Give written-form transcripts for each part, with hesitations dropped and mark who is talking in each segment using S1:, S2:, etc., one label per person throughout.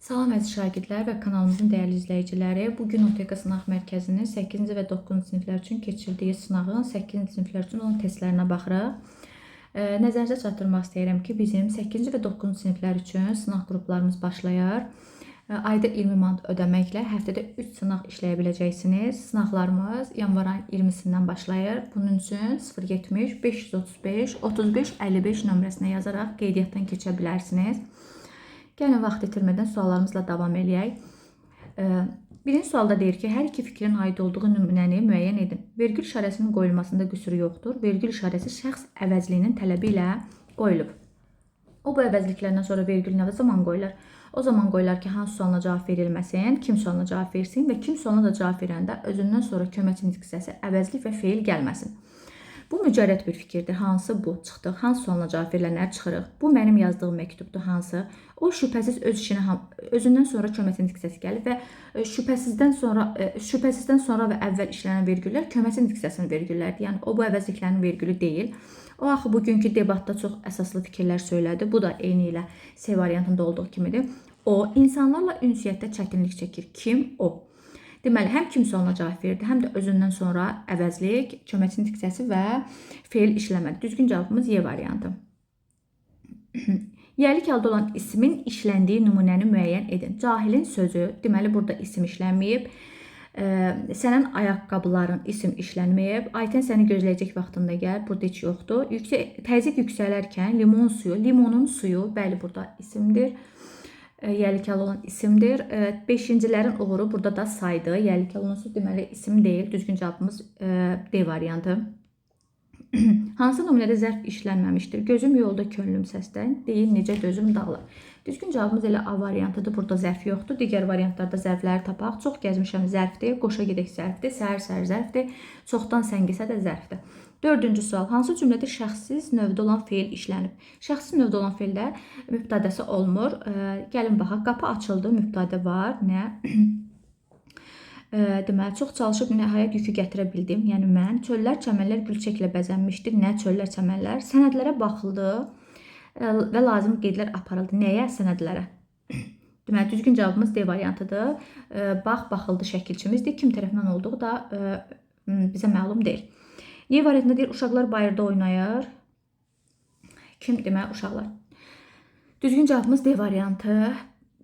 S1: Salam əziz şagirdlər və kanalımızın dəyərli izləyiciləri. Bugün OTK Sınaq Mərkəzinin 8-ci və 9-cu siniflər üçün keçirdiyi sınağın 8-ci siniflər üçün olan testlərinə baxırıq. Nəzərinizə çatdırmaq istəyirəm ki, bizim 8-ci və 9-cu siniflər üçün sınaq qruplarımız başlayar. Ayda 20 manat ödəməklə həftədə 3 sınaq işləyə biləcəksiniz. Sınaqlarımız yanvarın 20-sindən başlayır. Bunun üçün 070 535 35 55 nömrəsinə yazaraq qeydiyyatdan keçə bilərsiniz. Gəlin vaxt itirmədən suallarımızla davam edək. Birinci sualda deyir ki, hər iki fikrin aid olduğu nümunəni müəyyən edin. Vergül işarəsinin qoyulmasında qüsur yoxdur. Vergül işarəsi şəxs əvəzliyinin tələbi ilə qoyulub. O bu əvəzliklərdən sonra vergül nə zaman qoyular? O zaman qoyular ki, hansı sualına cavab verilməsin, kim sualına cavab versin və kim sualına da cavab verəndə özündən sonra köməkçi nitqçəsi əvəzlik və feil gəlməsin. Bu mücərrəd bir fikirdir. Hansı bu? Çıxdıq. Hansı sualına cavab verilənləri çıxırıq. Bu mənim yazdığım məktubdur. Hansı? O şübhəsiz öz işini özündən sonra köməkçi nitqçəsi gəlib və şübhəsizdən sonra və əvvəl işlənən vergüllər köməkçi nitqçəsinin vergülləridir. Yəni o bu əvəzliklərin vergülü deyil. O axı bugünkü debatda çox əsaslı fikirlər söylədi. Bu da eyni ilə C variantında olduğu kimidir. O insanlarla ünsiyyətdə çətinlik çəkir. Kim? O. Deməli, həm kim sualına cavab verdi, həm də özündən sonra əvəzlik, köməkçi nitqçəsi və feil işləmədi. Düzgün cavabımız Y variantı. Yerlik halda olan ismin işləndiyi nümunəni müəyyən edin. Cahilin sözü, deməli burada isim işlənməyib. Sənin ayaqqabıların isim işlənməyib. Aytən səni gözləyəcək vaxtında gəl, burada heç yoxdur. Təzyiq yüksələrkən limon suyu, limonun suyu, bəli burada isimdir. Yerlik halda olan isimdir. Beşincilərin uğuru burada da saydı. Yerlik halda olan söz deməli isim deyil. Düzgün cavabımız D variantı. Hansı nümunədə zərf işlənməmişdir? Gözüm yolda, könlüm səsdən. Deyil, necə gözüm dağılır. Düzgün cavabımız elə A variantıdır. Burada zərf yoxdur. Digər variantlarda zərfləri tapaq. Çox gəzmişəm zərfdir. Qoşa gedək zərfdir. Səhər zərfdir. Çoxdan səngisə də zərfdir. Dördüncü sual. Hansı cümlədə şəxssiz növdə olan feil işlənib? Şəxssiz növdə olan feildə mübtədəsi olmur. Gəlin baxaq. Qapı açıldı. Mübtədə var. Nə? Deməli, çox çalışıb nəhayət yükü gətirə bildim. Yəni mən. Çöllər, çəmənlər gül çiçəklə bəzənmişdir. Nə? Çöllər, çəmənlər. Sənədlərə baxıldı və lazım qeydlər aparıldı. Nəyə? Sənədlərə. Deməli, düzgün cavabımız D variantıdır. Baxıldı şəkilçimizdir. Kim tərəfindən olduğu da bizə məlum deyil. Y variantında deyir, uşaqlar bayırda oynayır. Kim? Deməli, uşaqlar. Düzgün cavabımız D variantı.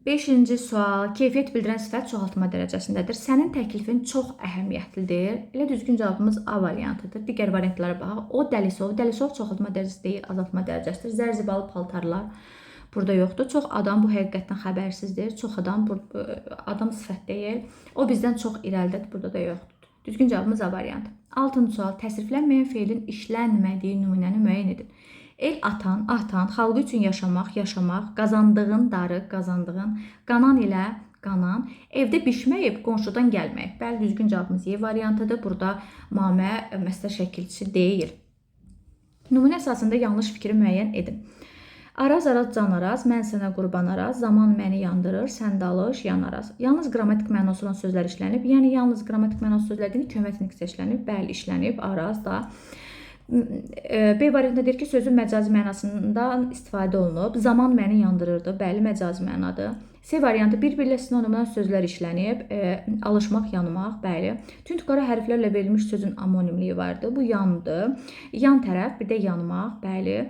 S1: 5-ci sual. Keyfiyyət bildirən sifət çoxaltma dərəcəsindədir. Sənin təklifin çox əhəmiyyətlidir. Elə düzgün cavabımız A variantıdır. Digər variantlara baxaq. O dəlisov. Dəlisov çoxaltma dərəcəsi deyil, azaltma dərəcəsidir. Zərzibalı paltarlar burada yoxdur. Çox adam bu həqiqətdən xəbərsizdir. Çox adam sifət deyil. O bizdən çox irəlidədir. Burada da yoxdur. Düzgün cavabımız A variantı. 6-cı sual. Təsirlənməyən feilin işlənmədiyi nümunəni müəyyən edin. El atan, xalqı üçün yaşamaq, qazandığın darı, qazandığın, qanan ilə qanan, evdə bişməyib, qonşudan gəlməyib. Bəli, düzgün cavabımız Y variantıdır. Burada mamə məsələ şəkilçisi deyil. Nümunə əsasında yanlış fikri müəyyən edin. Araz, can araz, mən sənə qurban araz, zaman məni yandırır, sən dalış, yan araz. Yalnız qrammatik mənası olan sözlər işlənib. Yəni, yalnız qrammatik mənası sözlər deyil, köməkçi nitqçə işlənib. Bəli, işlənib, araz da. B variantında deyir ki, sözün məcazi mənasından istifadə olunub. Zaman məni yandırırdı. Bəli, məcazi mənadır. C variantı bir-birlə sinonimdən sözlər işlənib. Alışmaq, yanmaq. Bəli. Tünd qara hərflərlə verilmiş sözün amonimliyi vardı. Bu yandı. Yan tərəf, bir də yanmaq. Bəli.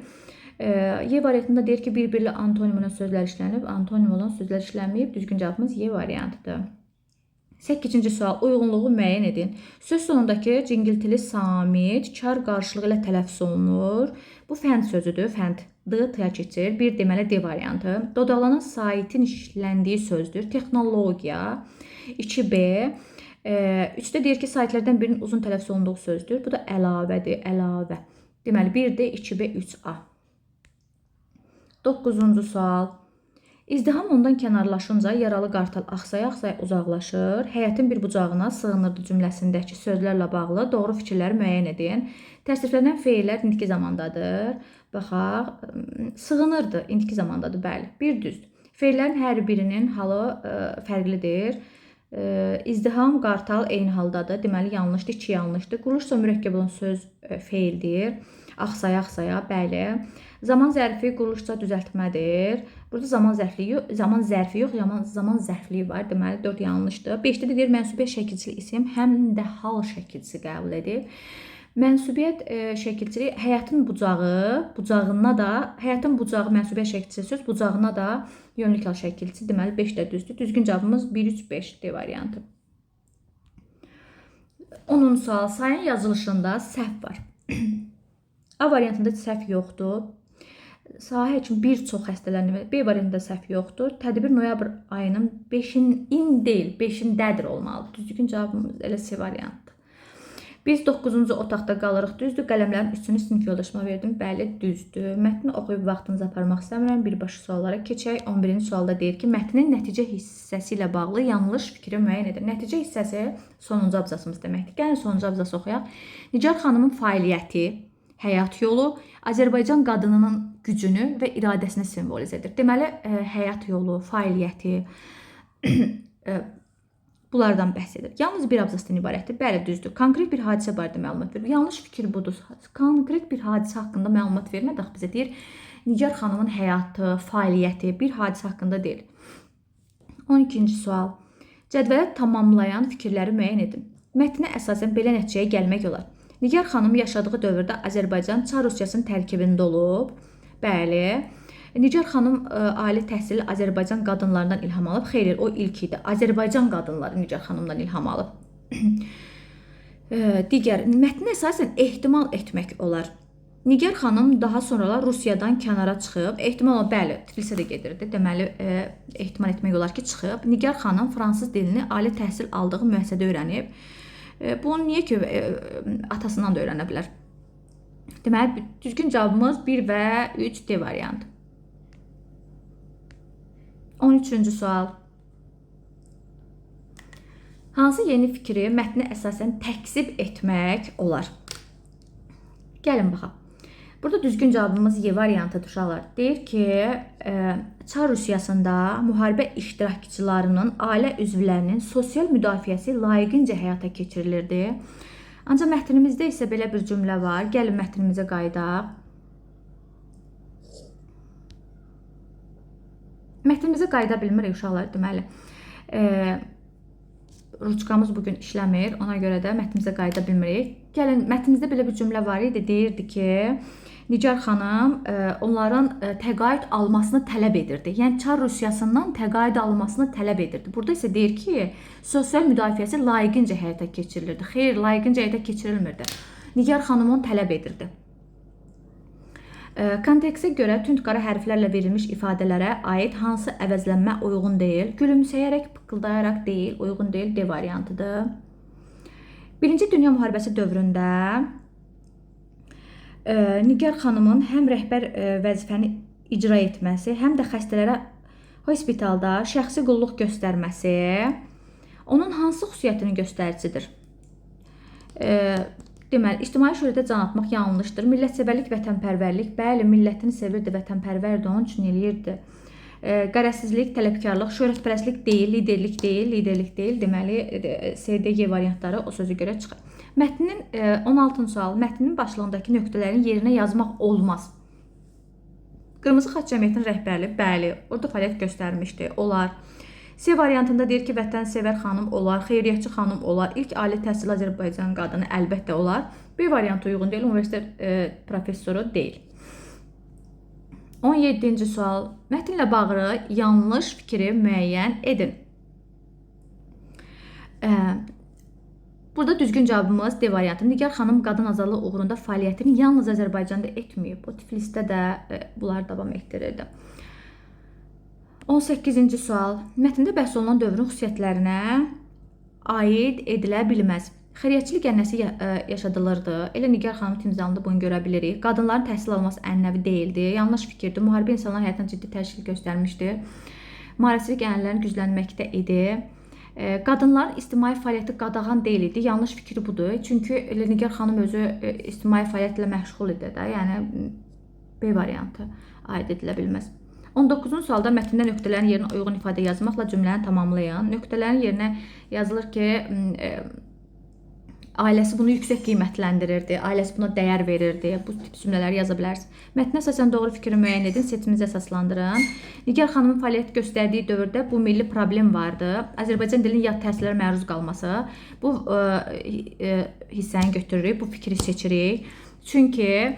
S1: Y variantında deyir ki, bir-birlə antonim olan sözlər işlənib. Antonim olan sözlər işlənməyib. Düzgün cavabımız Y variantıdır. 8-ci sual. Uyğunluğu müəyyən edin. Söz sonundakı cingiltili samit kar qarşılığı ilə tələffüz olunur. Bu fənd sözüdür. Fənd D tıya keçir. Bir deməli D variantı. Dodaqlanan saitin işləndiyi sözdür. Texnologiya. 2B. 3-də deyir ki, saitlərdən birinin uzun tələffüz olunduğu sözdür. Bu da əlavədir. Əlavə. Deməli 1D, 2B, 3A. 9-cu sual. İzdiham ondan kənarlaşınca yaralı qartal axsaya-axsaya uzaqlaşır. Həyətin bir bucağına sığınırdı cümləsindəki sözlərlə bağlı doğru fikirləri müəyyən edin. Təsriflənən feillər indiki zamandadır. Baxaq, sığınırdı indiki zamandadır, bəli. Bir düzdür. Feillərin hər birinin halı fərqlidir. İzdiham, qartal eyni haldadır. Deməli yanlışdır, 2 yanlışdır. Quruluşla mürəkkəb olan söz feildir. Axsaya, bəli. Zaman zərfi quruluşca düzəltmədir. Burada zaman zərfi yox, zaman zərfliyi var. Deməli 4 yanlışdır. 5-də deyir mənsubiyyət şəkilçili isim həm də hal şəkilçisi qəbul edir. Mənsubiyyət şəkilçiliyi həyatın bucağı mənsubiyyət şəkilçisi söz, bucağına da yönlük hal şəkilçisi. Deməli 5 də düzdür. Düzgün cavabımız 1, 3, 5 D variantı. 10-cu sual. Sayın yazılışında səhv var. A variantında səhv yoxdur. Sahə üçün bir çox xəstələnmə. B variantında səhv yoxdur. Tədbir noyabr ayının 5-in deyil, 5-indədir olmalıdır. Düzgün cavabımız elə C variantdır. Biz 9-cu otaqda qalırıq, düzdür. Qələmlərin üstünü sinif yoldaşıma verdim. Bəli, düzdür. Mətni oxuyub vaxtınızı aparmaq istəmirəm. Birbaşa suallara keçək. 11-ci sualda deyir ki, mətnin nəticə hissəsi ilə bağlı yanlış fikri müəyyən edir. Nəticə hissəsi sonuncu abzasımız deməkdir. Gəlin sonuncu abzası oxuyaq. Nigar xanımın fəaliyyəti, həyat yolu Azərbaycan qadınının gücünü və iradəsini simvolizə edir. Deməli, həyat yolu, fəaliyyəti bunlardan bəhs edir. Yalnız bir abzasdan ibarətdir. Bəli, düzdür. Konkret bir hadisə barədə məlumat verir. Yanlış fikir budur. Konkret bir hadisə haqqında məlumat vermədən bizə deyir, Nigar xanımın həyatı, fəaliyyəti bir hadisə haqqında deyil. 12-ci sual. Cədvələ tamamlayan fikirləri müəyyən edin. Mətnə əsasən belə nəticəyə gəlmək olar. Nigar xanım yaşadığı dövrdə Azərbaycan Çar Rusiyasının tərkibində olub. Bəli. Nigar xanım ali təhsilli Azərbaycan qadınlarından ilham alıb. Xeyr, o ilk idi. Azərbaycan qadınları Nigar xanımdan ilham alıb. Digər, mətnə əsasən ehtimal etmək olar. Nigar xanım daha sonralar Rusiyadan kənara çıxıb, ehtimal o, bəli, Tiflisə də gedirdi. Deməli, ehtimal etmək olar ki, çıxıb. Nigar xanım fransız dilini ali təhsil aldığı müəssisədə öyrənib. Bunu niyə ki, atasından da öyrənə bilər? Deməli, düzgün cavabımız 1 və 3 D variantı. 13-cü sual. Hansı yeni fikri mətni əsasən təksib etmək olar? Gəlin baxaq. Burada düzgün cavabımız Y variantıdır uşaqlar. Deyir ki, Çar Rusiyasında müharibə iştirakçılarının, ailə üzvlərinin sosial müdafiəsi layiqincə həyata keçirilirdi. Ancaq mətnimizdə isə belə bir cümlə var. Gəlin mətnimizə qaydaq. Mətnimizə qayıda bilmirik uşaqlar, deməli. Ruçkamız bugün işləmir, ona görə də mətnimizə qayıda bilmirik. Gəlin, mətnimizdə belə bir cümlə var idi, deyirdi ki, Nigar xanım onların təqaüd almasını tələb edirdi. Yəni, Çar Rusiyasından təqaüd almasını tələb edirdi. Burada isə deyir ki, sosial müdafiəsi layiqincə həyata keçirilirdi. Xeyr, layiqincə həyata keçirilmirdi. Nigar xanım onu tələb edirdi. Kontekstə görə tünd qara hərflərlə verilmiş ifadələrə aid hansı əvəzlənmə uyğun deyil? Gülümsəyərək, pıqqıldayaraq deyil, uyğun deyil, D variantıdır. Birinci Dünya müharibəsi dövründə Nigar xanımın həm rəhbər vəzifəni icra etməsi, həm də xəstələrə hospitalda şəxsi qulluq göstərməsi onun hansı xüsusiyyətinin göstəricisidir? Deməli, ictimai şöhrətə can atmaq yanlışdır. Millətsevərlik, vətənpərvərlik, bəli, millətini sevirdi, vətənpərvərdi, onun üçün eləyirdi. Qərəzsizlik, tələbkarlıq, şöhrətpərəstlik deyil, liderlik deyil. Deməli, CDG variantları o sözü görə çıxır. Mətnin 16-cı sual. Mətnin başlığındakı nöqtələrin yerinə yazmaq olmaz. Qırmızı Xaç Cəmiyyətinin rəhbərliyi, bəli, orada fəaliyyət göstərmişdi, olar. C variantında deyir ki, vətənsevər xanım olar, xeyriyyətçi xanım olar, ilk ali təhsil Azərbaycan qadını əlbəttə olar. B variantı uyğun deyil, universitet professoru deyil. 17-ci sual. Mətnlə bağlı yanlış fikri müəyyən edin. Burada düzgün cavabımız D variantı. Nigar xanım qadın azadlığı uğrunda fəaliyyətini yalnız Azərbaycanda etməyib. O Tiflisdə də bunlar davam etdirirdi. 18-ci sual. Mətndə bəhs olunan dövrün xüsusiyyətlərinə aid edilə bilməz. Xeyriyyətçilik ənənəsi yaşadılırdı. Elə Nigar xanım timsalında bunu görə bilirik. Qadınların təhsil alması ənənəvi deyildi. Yanlış fikirdir. Müharibə insanlar həyatına ciddi təşkil göstərmişdi. Maarifçilik ənənələrini güclənməkdə idi. Qadınların ictimai fəaliyyəti qadağan deyil idi. Yanlış fikri budur. Çünki elə Nigar xanım özü ictimai fəaliyyətlə məşğul idi də. Yəni B variantı aid edilə bilməz. 19-cu sualda mətndə nöqtələrin yerinə uyğun ifadə yazmaqla cümləni tamamlayın. Nöqtələrin yerinə yazılır ki, ailəsi bunu yüksək qiymətləndirirdi, ailəsi buna dəyər verirdi. Bu tip cümlələri yaza bilərsiniz. Mətnə əsasən doğru fikri müəyyən edin, seçiminizi əsaslandırın. Nigar xanımın fəaliyyət göstərdiyi dövrdə bu milli problem vardı. Azərbaycan dilinin yad təsirlərə məruz qalması. Bu hissəni götürürük, bu fikri seçirik. Çünki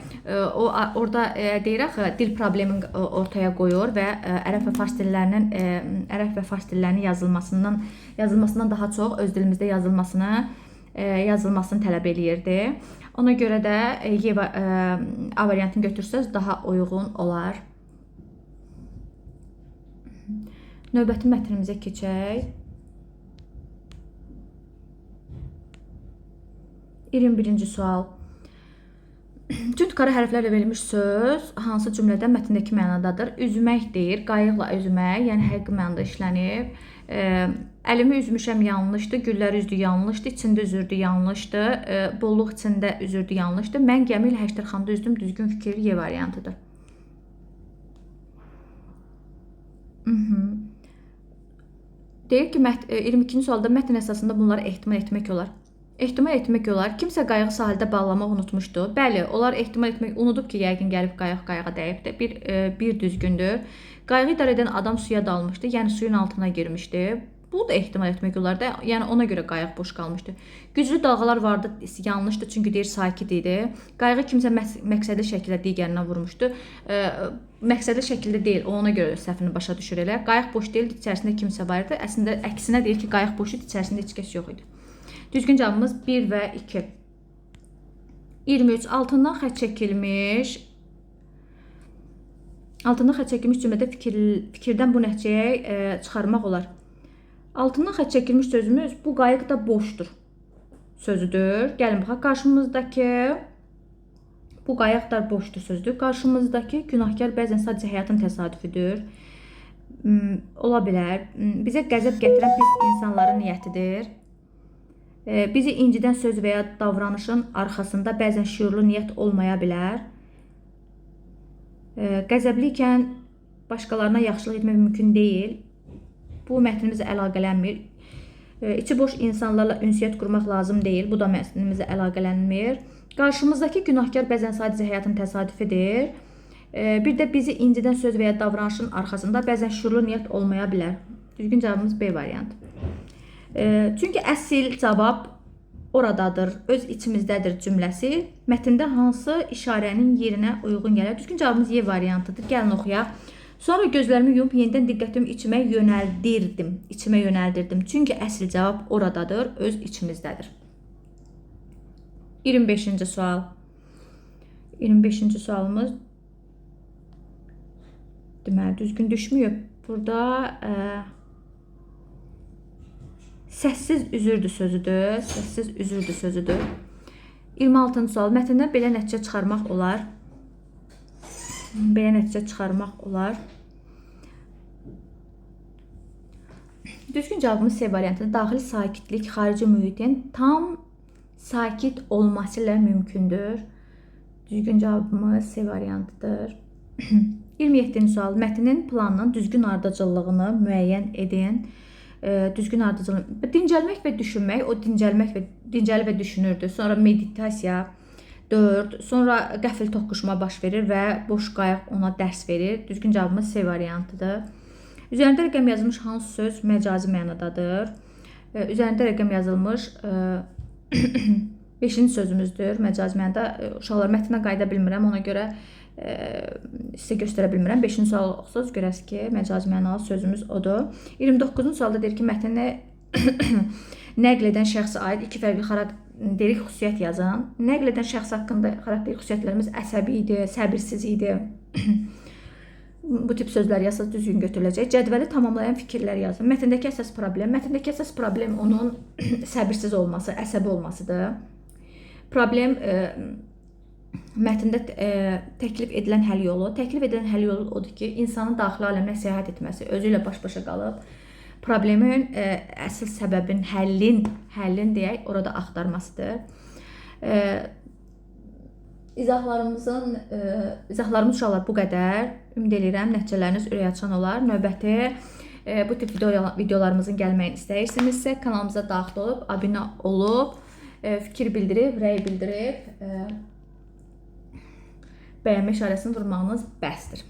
S1: orada deyir axı dil problemini ortaya qoyur və ərəb və fars dillərinin yazılmasından daha çox öz dilimizdə yazılmasını tələb eləyirdi. Ona görə də A variantını götürsəz daha uyğun olar. Növbəti mətnimizə keçək. 21-ci sual. Cüt qara hərflərlə verilmiş söz hansı cümlədə mətndəki mənadadır? Üzmək deyir, qayıqla üzmək, yəni həqiqi mənada işlənib. Əlimi üzmüşəm yanlışdır, gülləri üzdü yanlışdır, içində üzürdü yanlışdır, bolluq içində üzürdü yanlışdır. Mən gəmi ilə Həştərxanda üzdüm, düzgün fikir Y variantıdır. Deyir ki, 22-ci sualda mətn əsasında bunları ehtimal etmək olar. Ehtimal etmək olar. Kimsə qayığı sahildə bağlamaq unutmuşdu. Bəli, onlar ehtimal etmək unudub ki, yəqin gəlib qayığa dəyibdir. Bir düzgündür. Qayığı idarə edən adam suya dalmışdı, yəni suyun altına girmişdi. Bu da ehtimal etmək olar da, yəni ona görə qayıq boş qalmışdı. Güclü dalğalar vardı, yanlışdı, çünki deyir sakit idi. Qayığı kimsə məqsədli şəkildə digərinə vurmuşdu. Məqsədli şəkildə deyil, ona görə səhvini başa düşür elə. Qayıq boş deyildi, içərisində kimsə var idi. Əslində əksinə deyir ki, qayıq boş idi, içərisində heç kəs yox idi. Düzgün cavabımız 1 və 2. 23. Altından xətt çəkilmiş cümlədə fikirdən bu nəticəyə çıxarmaq olar. Altından xətt çəkilmiş sözümüz bu qayıq da boşdur sözüdür. Gəlin baxaq, qarşımızdakı bu qayıq da boşdur sözüdür. Qarşımızdakı günahkar bəzən sadəcə həyatın təsadüfüdür. Ola bilər. Bizə qəzəb gətirən pis insanların niyyətidir. Bizi incidən söz və ya davranışın arxasında bəzən şüurlu niyyət olmaya bilər. Qəzəbliyikən başqalarına yaxşılıq etmək mümkün deyil. Bu mətnimizə əlaqələnmir. İçi boş insanlarla ünsiyyət qurmaq lazım deyil. Bu da mətnimizə əlaqələnmir. Qarşımızdakı günahkar bəzən sadəcə həyatın təsadüfüdür. Bir də bizi incidən söz və ya davranışın arxasında bəzən şüurlu niyyət olmaya bilər. Düzgün cavabımız B variantı. Çünki əsl cavab oradadır, öz içimizdədir cümləsi mətndə hansı işarənin yerinə uyğun gəlir? Düzgün cavabımız Y variantıdır. Gəlin oxuyaq. Sonra gözlərimi yumub yenidən diqqətimi içimə yönəldirdim. Çünki əsl cavab oradadır, öz içimizdədir. 25-ci sual. 25-ci sualımız deməli düzgün düşmüyor. Burada səssiz üzürdü sözüdür. Səssiz üzürdü sözüdür. 26-cı sual. Mətndən belə nəticə çıxarmaq olar. Belə nəticə çıxarmaq olar. Düzgün cavabımız C variantıdır. Daxili sakitlik xarici mühitin tam sakit olması ilə mümkündür. Düzgün cavabımız C variantıdır. 27-ci sual. Mətnin planının düzgün ardıcıllığını müəyyən edin. Düzgün ardıcıllıq. Dincəlmək və düşünmək, o dincəlir və düşünürdü. Sonra meditasiya 4. Sonra qəfil toqquşma baş verir və boş qayıq ona dərs verir. Düzgün cavabımız C variantıdır. Üzərində rəqəm yazılmış hansı söz məcazi mənadadır? Üzərində rəqəm yazılmış 5-ci sözümüzdür. Məcazi mənada. Uşaqlar mətnə qayıda bilmirəm, ona görə sizə göstərə bilmirəm. 5-ci sual oxusaz görəsiz ki, məcazi mənalı sözümüz odur. 29-cu sualda deyir ki, mətnə nəql edən şəxsə aid iki fərqli xarakterik xüsusiyyət yazın. Nəql edən şəxs haqqında xarakterik xüsusiyyətlərimiz əsəbi idi, səbirsiz idi. Bu tip sözlər yazsaz düzgün götürüləcək. Cədvəli tamamlayan fikirlər yazın. Mətndəki əsas problem onun səbirsiz olması, əsəbi olmasıdır. Problem mətndə təklif edilən həll yolu. Təklif edilən həll yolu odur ki, insanın daxili aləminə səyahət etməsi, özü ilə baş-başa qalıb problemin əsl səbəbin, həllin deyək, orada axtarmasıdır. İzahlarımız inşallah bu qədər. Ümid edirəm nəticələriniz ürəkaçan olar. Növbəti bu tip videolarımızın gəlməyini istəyirsinizsə kanalımıza daxil olub, abunə olub, fikir bildirib, rəy bildirib, bəyənmə işarəsini vurmağınız bəsdir.